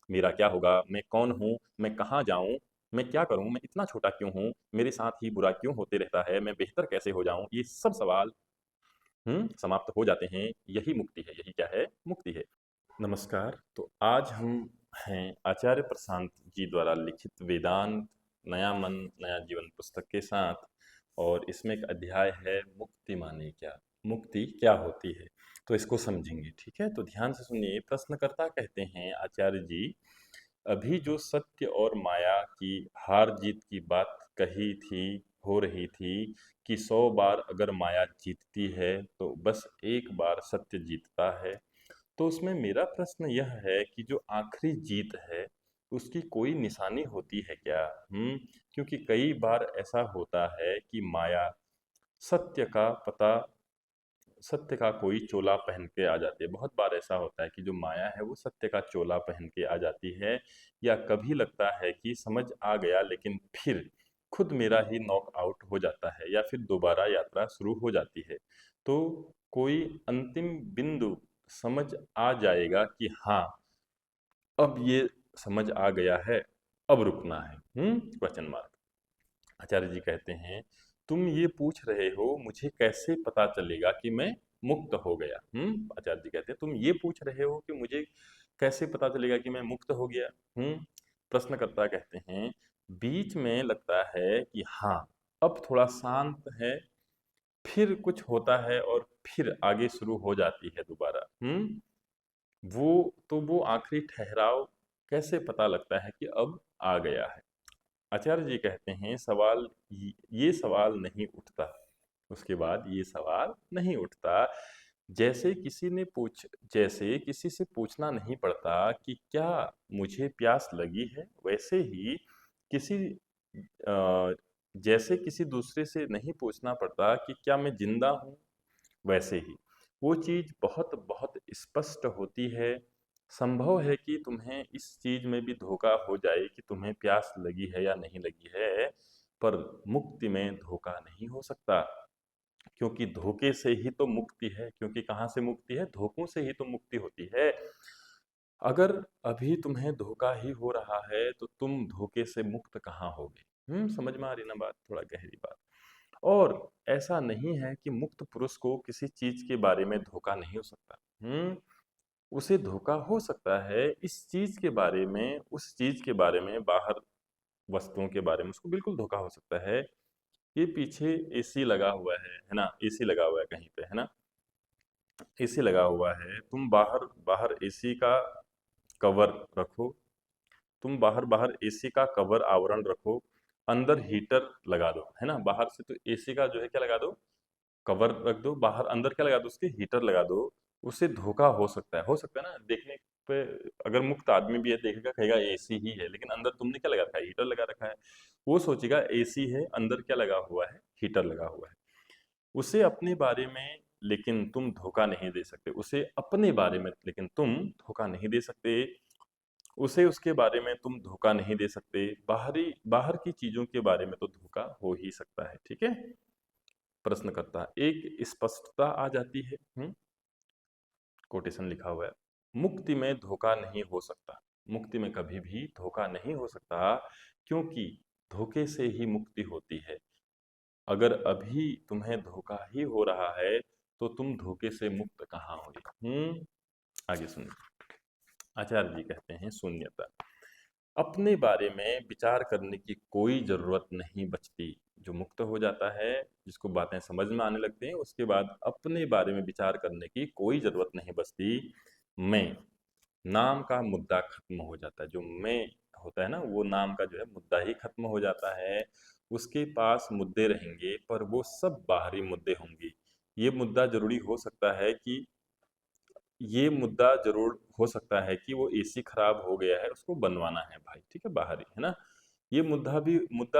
मेरा क्या होगा, मैं कौन हूँ, मैं कहाँ जाऊँ, मैं क्या करूँ, मैं इतना छोटा क्यों हूँ, मेरे साथ ही बुरा क्यों होते रहता है, मैं बेहतर कैसे हो जाऊँ, ये सब सवाल समाप्त हो जाते हैं। यही मुक्ति है, यही क्या है, मुक्ति है। नमस्कार। तो आज हम हैं आचार्य प्रशांत जी द्वारा लिखित वेदांत नया मन नया जीवन पुस्तक के साथ, और इसमें एक अध्याय है मुक्ति माने क्या, मुक्ति क्या होती है, तो इसको समझेंगे। ठीक है, तो ध्यान से सुनिए। प्रश्नकर्ता कहते हैं, आचार्य जी, अभी जो सत्य और माया की हार जीत की बात कही थी, हो रही थी कि 100 बार अगर माया जीतती है तो बस एक बार सत्य जीतता है, तो उसमें मेरा प्रश्न यह है कि जो आखिरी जीत है उसकी कोई निशानी होती है क्या? क्योंकि कई बार ऐसा होता है कि माया सत्य का पता, सत्य का कोई चोला पहन के आ जाती है। बहुत बार ऐसा होता है कि जो माया है वो सत्य का चोला पहन के आ जाती है, या कभी लगता है कि समझ आ गया लेकिन फिर खुद मेरा ही नॉक आउट हो जाता है, या फिर दोबारा यात्रा शुरू हो जाती है। तो कोई अंतिम बिंदु समझ आ जाएगा कि हाँ, अब ये समझ आ गया है, अब रुकना है। Question mark. आचार्य जी कहते हैं, तुम ये पूछ रहे हो मुझे कैसे पता चलेगा कि मैं मुक्त हो गया। आचार्य जी कहते हैं, तुम ये पूछ रहे हो कि मुझे कैसे पता चलेगा कि मैं मुक्त हो गया। प्रश्नकर्ता कहते हैं, बीच में लगता है कि हाँ, अब थोड़ा शांत है, फिर कुछ होता है और फिर आगे शुरू हो जाती है दोबारा। वो वो आखिरी ठहराव कैसे पता लगता है कि अब आ गया है? आचार्य जी कहते हैं, सवाल ये सवाल नहीं उठता। उसके बाद ये सवाल नहीं उठता, जैसे किसी से पूछना नहीं पड़ता कि क्या मुझे प्यास लगी है, वैसे ही किसी जैसे किसी दूसरे से नहीं पूछना पड़ता कि क्या मैं जिंदा हूँ, वैसे ही वो चीज़ बहुत बहुत स्पष्ट होती है। संभव है कि तुम्हें इस चीज़ में भी धोखा हो जाए कि तुम्हें प्यास लगी है या नहीं लगी है, पर मुक्ति में धोखा नहीं हो सकता, क्योंकि धोखे से ही तो मुक्ति है। क्योंकि कहाँ से मुक्ति है? धोखों से ही तो मुक्ति होती है। अगर अभी तुम्हें धोखा ही हो रहा है तो तुम धोखे से मुक्त कहाँ होगे? समझ में आ रही ना बात? थोड़ा गहरी बात। और ऐसा नहीं है कि मुक्त पुरुष को किसी चीज के बारे में धोखा नहीं हो सकता। उसे धोखा हो सकता है इस चीज के बारे में, उस चीज के बारे में, बाहर वस्तुओं के बारे में उसको बिल्कुल धोखा हो सकता है। ये पीछे एसी लगा हुआ है ना? एसी लगा हुआ है कहीं पे, है ना? एसी लगा हुआ है, तुम बाहर बाहर एसी का कवर रखो, तुम बाहर बाहर एसी का कवर आवरण रखो, अंदर हीटर लगा दो, है ना? बाहर से तो एसी का जो है क्या लगा दो, कवर रख दो, बाहर अंदर क्या लगा दो, उसके हीटर लगा दो। उससे धोखा हो सकता है ना देखने पे। अगर मुक्त आदमी भी है, देखेगा, कहेगा एसी ही है, लेकिन अंदर तुमने क्या लगा रखा है, हीटर लगा रखा है। वो सोचेगा एसी है, अंदर क्या लगा हुआ है, हीटर लगा हुआ है। उसे अपने बारे में लेकिन तुम धोखा नहीं दे सकते, उसे अपने बारे में लेकिन तुम धोखा नहीं दे सकते, उसे उसके बारे में तुम धोखा नहीं दे सकते। बाहर की चीजों के बारे में तो धोखा हो ही सकता है। ठीक है। प्रश्न करता, एक स्पष्टता आ जाती है। कोटेशन लिखा हुआ है, मुक्ति में धोखा नहीं हो सकता, मुक्ति में कभी भी धोखा नहीं हो सकता, क्योंकि धोखे से ही मुक्ति होती है। अगर अभी तुम्हें धोखा ही हो रहा है तो तुम धोखे से मुक्त कहाँ होगे? आगे सुनिए। आचार्य जी कहते हैं, शून्यता। अपने बारे में विचार करने की कोई जरूरत नहीं बचती। जो मुक्त हो जाता है, जिसको बातें समझ में आने लगती हैं, उसके बाद अपने बारे में विचार करने की कोई जरूरत नहीं बचती। मैं नाम का मुद्दा खत्म हो जाता है। जो मैं होता है ना, वो नाम का जो है मुद्दा ही खत्म हो जाता है। उसके पास मुद्दे रहेंगे पर वो सब बाहरी मुद्दे होंगे। ये मुद्दा जरूरी हो सकता है कि ये मुद्दा ज़रूर हो सकता है कि वो एसी खराब हो गया है, उसको बनवाना है भाई, ठीक है, बाहर ही, है ना? ये मुद्दा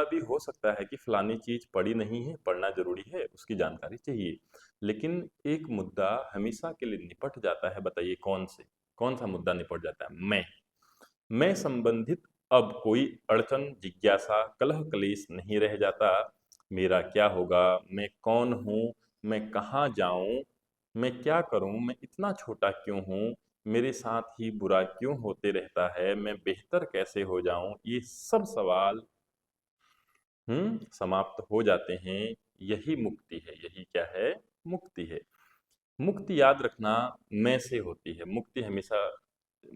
भी हो सकता है कि फलानी चीज़ पड़ी नहीं है, पढ़ना ज़रूरी है, उसकी जानकारी चाहिए। लेकिन एक मुद्दा हमेशा के लिए निपट जाता है, बताइए कौन से? कौन-सा मुद्दा निपट जाता है? मैं संबंधित अब कोई अड़चन, जिज्ञासा, कलह-क्लेश नहीं रह जाता। मेरा क्या होगा? मैं कौन हूँ? मैं कहाँ जाऊँ? मैं क्या करूँ? मैं इतना छोटा क्यों हूँ? मेरे साथ ही बुरा क्यों होते रहता है, मैं बेहतर कैसे हो जाऊं, ये सब सवाल समाप्त हो जाते हैं। यही मुक्ति है। यही क्या है? मुक्ति है। मुक्ति याद रखना मैं से होती है। मुक्ति हमेशा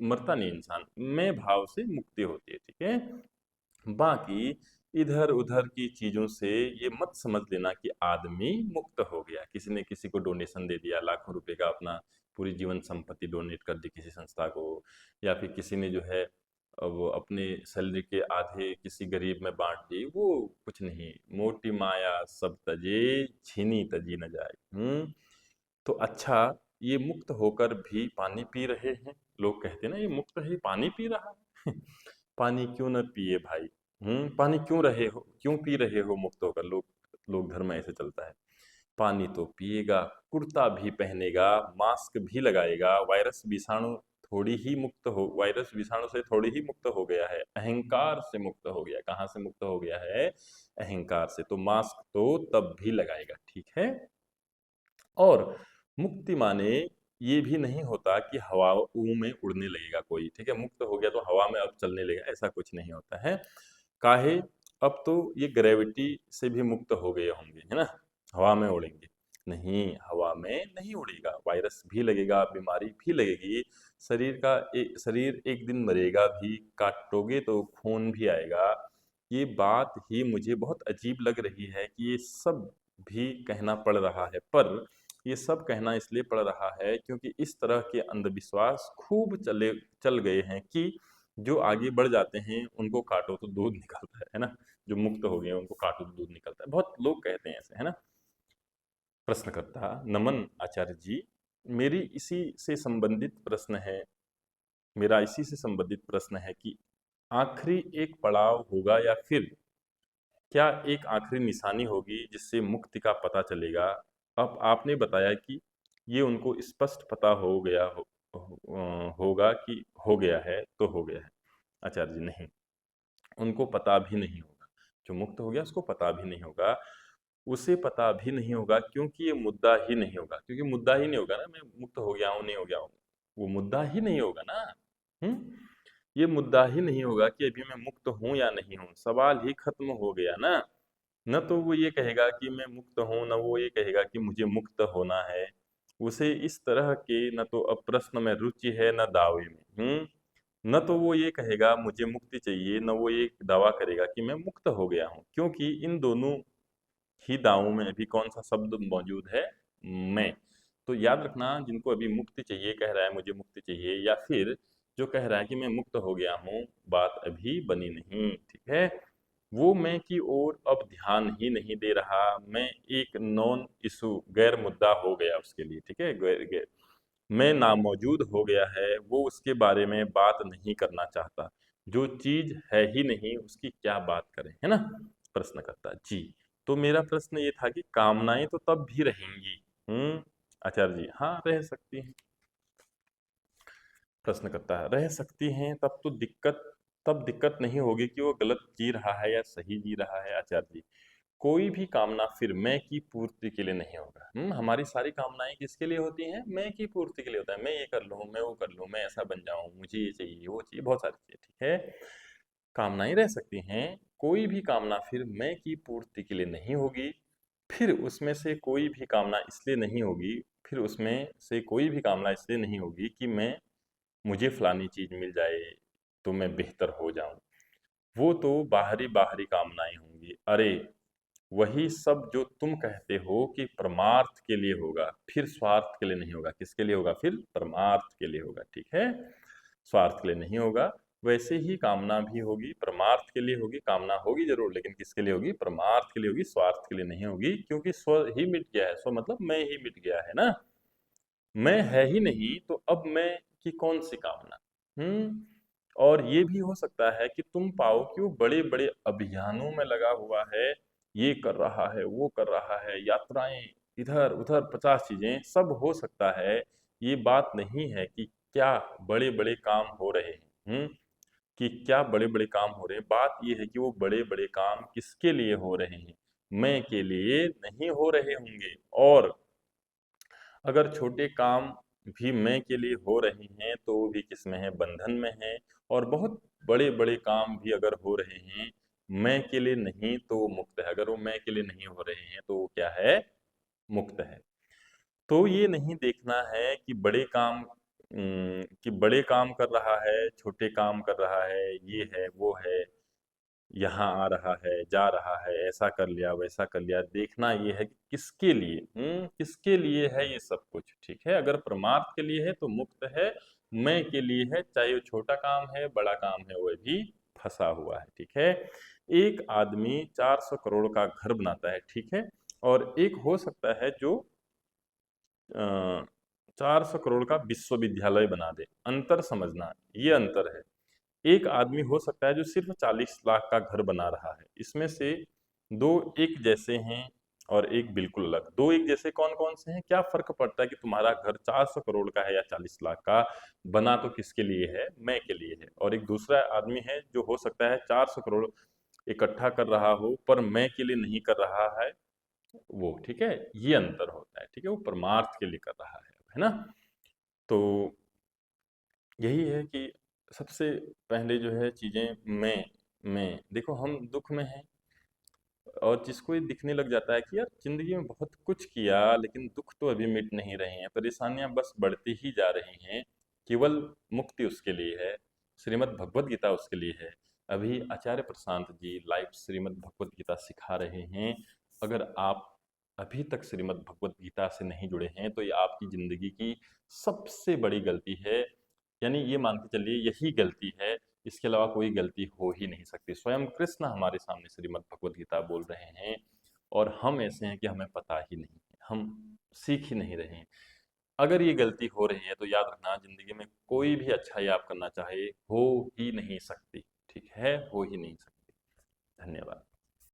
मरता नहीं इंसान, मैं भाव से मुक्ति होती है। ठीक है। बाकी इधर उधर की चीजों से ये मत समझ लेना कि आदमी मुक्त हो गया। किसी ने किसी को डोनेशन दे दिया, लाखों रुपए का अपना पूरी जीवन संपत्ति डोनेट कर दी किसी संस्था को, या फिर किसी ने जो है वो अपने सैलरी के आधे किसी गरीब में बांट दी, वो कुछ नहीं। मोटी माया सब तजे, छीनी तजी न जाए। तो अच्छा, ये मुक्त होकर भी पानी पी रहे हैं। लोग कहते हैं ना, ये मुक्त है, ये पानी पी रहा है। पानी क्यों न पिए भाई? पानी क्यों पी रहे हो मुक्त होकर? लोग धर्म ऐसे चलता है। पानी तो पिएगा, कुर्ता भी पहनेगा, मास्क भी लगाएगा, वायरस विषाणु से थोड़ी ही मुक्त हो गया है, अहंकार से मुक्त हो गया। कहाँ से मुक्त हो गया है? अहंकार से। तो मास्क तो तब भी लगाएगा। ठीक है। और मुक्ति माने ये भी नहीं होता कि हवाओं में उड़ने लगेगा कोई। ठीक है। मुक्त हो गया तो हवा में अब चलने लगेगा, ऐसा कुछ नहीं होता है। काहे? अब तो ये ग्रेविटी से भी मुक्त हो गए होंगे, है ना? हवा में उड़ेंगे। नहीं, हवा में नहीं उड़ेगा। वायरस भी लगेगा, बीमारी भी लगेगी। शरीर एक दिन मरेगा भी, काटोगे तो खून भी आएगा। ये बात ही मुझे बहुत अजीब लग रही है कि ये सब भी कहना पड़ रहा है। पर ये सब कहना इसलिए पड़ रहा है क्योंकि इस तरह के अंधविश्वास खूब चल गए हैं कि जो आगे बढ़ जाते हैं उनको काटो तो दूध निकलता है ना? जो मुक्त हो गए हैं, उनको काटो तो दूध निकलता है। बहुत लोग कहते हैं ऐसे, है ना? प्रश्नकर्ता: नमन आचार्य जी, मेरी इसी से संबंधित प्रश्न है मेरा इसी से संबंधित प्रश्न है कि आखिरी एक पड़ाव होगा या फिर क्या एक आखिरी निशानी होगी जिससे मुक्ति का पता चलेगा? अब आपने बताया कि ये उनको स्पष्ट पता होगा कि हो गया है तो हो गया है। आचार्य जी, नहीं, उनको पता भी नहीं होगा। जो मुक्त हो गया उसको पता भी नहीं होगा। उसे पता भी नहीं होगा क्योंकि ये मुद्दा ही नहीं होगा। क्योंकि मुद्दा ही नहीं होगा ना, मैं मुक्त हो गया हूँ नहीं हो गया हूँ, वो मुद्दा ही नहीं होगा ना। हम्म ये मुद्दा ही नहीं होगा कि अभी मैं मुक्त हूँ या नहीं हूँ। सवाल ही खत्म हो गया ना। न तो वो ये कहेगा कि मैं मुक्त हूँ, न वो ये कहेगा कि मुझे मुक्त होना है। उसे इस तरह के न तो अब प्रश्न में रुचि है न दावे में। न तो वो ये कहेगा मुझे मुक्ति चाहिए, न वो ये दावा करेगा कि मैं मुक्त हो गया हूँ। क्योंकि इन दोनों ही दावों में अभी कौन सा शब्द मौजूद है? मैं। तो याद रखना, जिनको अभी मुक्ति चाहिए, कह रहा है मुझे मुक्ति चाहिए, या फिर जो कह रहा है कि मैं मुक्त हो गया हूँ, बात अभी बनी नहीं। ठीक है। वो मैं की ओर अब ध्यान ही नहीं दे रहा। मैं एक नॉन इशू, गैर मुद्दा हो गया उसके लिए। ठीक है। गैर गैर मैं नामौजूद हो गया है। वो उसके बारे में बात नहीं करना चाहता। जो चीज है ही नहीं उसकी क्या बात करें, है ना? प्रश्न करता जी। तो मेरा प्रश्न ये था कि कामनाएं तो तब भी रहेंगी। आचार्य जी, हाँ, रह सकती हैं। प्रश्न करता है, रह सकती हैं, तब दिक्कत नहीं होगी कि वो गलत जी रहा है या सही जी रहा है। आचार्य जी, कोई भी कामना फिर मैं की पूर्ति के लिए नहीं होगा। हमारी सारी कामनाएं किसके लिए होती हैं? मैं की पूर्ति के लिए होता है। मैं ये कर लूँ, मैं वो कर लूँ, मैं ऐसा बन जाऊं, मुझे ये चाहिए, वो चाहिए, बहुत सारी चीजें। ठीक है। कामनाएं रह सकती हैं, कोई भी कामना फिर मैं की पूर्ति के लिए नहीं होगी। फिर उसमें से कोई भी कामना इसलिए नहीं होगी फिर उसमें से कोई भी कामना इसलिए नहीं होगी कि मुझे फलानी चीज मिल जाए तो मैं बेहतर हो जाऊं। वो तो बाहरी बाहरी कामनाएं होंगी। अरे, वही सब जो तुम कहते हो कि परमार्थ के लिए होगा, फिर स्वार्थ के लिए नहीं होगा। किसके लिए होगा? फिर परमार्थ के लिए होगा। ठीक है। स्वार्थ के लिए नहीं होगा। वैसे ही कामना भी होगी, परमार्थ के लिए होगी। कामना होगी जरूर, लेकिन किसके लिए होगी? परमार्थ के लिए होगी, स्वार्थ के लिए नहीं होगी। क्योंकि स्व ही मिट गया है। स्व मतलब मैं ही मिट गया है ना। मैं है ही नहीं तो अब मैं की कौन सी कामना? हम्म और ये भी हो सकता है कि तुम पाओ कि वो बड़े बड़े अभियानों में लगा हुआ है, ये कर रहा है, वो कर रहा है, यात्राएं, इधर उधर 50 चीजें, सब हो सकता है। ये बात नहीं है कि क्या बड़े बड़े काम हो रहे हैं। कि क्या बड़े बड़े काम हो रहे हैं। बात ये है कि वो बड़े बड़े काम किसके लिए हो रहे हैं? मैं के लिए नहीं हो रहे होंगे। और अगर छोटे काम भी मैं के लिए हो रहे हैं तो वो भी किस में है, बंधन में है। और बहुत बड़े बड़े काम भी अगर हो रहे हैं मैं के लिए नहीं तो वो मुक्त है। अगर वो मैं के लिए नहीं हो रहे हैं तो वो क्या है, मुक्त है। तो ये नहीं देखना है कि बड़े काम कर रहा है, छोटे काम कर रहा है, ये है वो है, यहाँ आ रहा है, जा रहा है, ऐसा कर लिया, वैसा कर लिया। देखना ये है कि किसके लिए, किसके लिए है ये सब कुछ, ठीक है। अगर परमार्थ के लिए है तो मुक्त है, मैं के लिए है, चाहे वो छोटा काम है, बड़ा काम है, वह भी फंसा हुआ है, ठीक है। एक आदमी 400 करोड़ का घर बनाता है, ठीक है, और एक हो सकता है जो 400 करोड़ का विश्वविद्यालय बना दे। अंतर समझना, ये अंतर है। एक आदमी हो सकता है जो सिर्फ 40 लाख का घर बना रहा है। इसमें से दो एक जैसे हैं और एक बिल्कुल अलग। दो एक जैसे कौन कौन से हैं, क्या फर्क पड़ता है कि तुम्हारा घर 400 करोड़ का है या 40 लाख का, बना तो किसके लिए है, मैं के लिए है। और एक दूसरा आदमी है जो हो सकता है 400 करोड़ इकट्ठा कर रहा हो पर मैं के लिए नहीं कर रहा है वो, ठीक है। ये अंतर होता है, ठीक है। वो परमार्थ के लिए कर रहा है ना। तो यही है कि सबसे पहले जो है चीज़ें मैं देखो, हम दुख में हैं और जिसको ये दिखने लग जाता है कि यार जिंदगी में बहुत कुछ किया लेकिन दुख तो अभी मिट नहीं रहे हैं, परेशानियां बस बढ़ती ही जा रही हैं, केवल मुक्ति उसके लिए है, श्रीमद् भगवत गीता उसके लिए है। अभी आचार्य प्रशांत जी लाइव श्रीमद् भगवत गीता सिखा रहे हैं। अगर आप अभी तक श्रीमद् भगवत गीता से नहीं जुड़े हैं तो ये आपकी जिंदगी की सबसे बड़ी गलती है। यानी ये मान के चलिए यही गलती है, इसके अलावा कोई गलती हो ही नहीं सकती। स्वयं कृष्ण हमारे सामने श्रीमद् भगवत गीता बोल रहे हैं और हम ऐसे हैं कि हमें पता ही नहीं है, हम सीख ही नहीं रहे हैं। अगर ये गलती हो रही है तो याद रखना, जिंदगी में कोई भी अच्छाई आप करना चाहे हो ही नहीं सकती, ठीक है, हो ही नहीं सकती। धन्यवाद।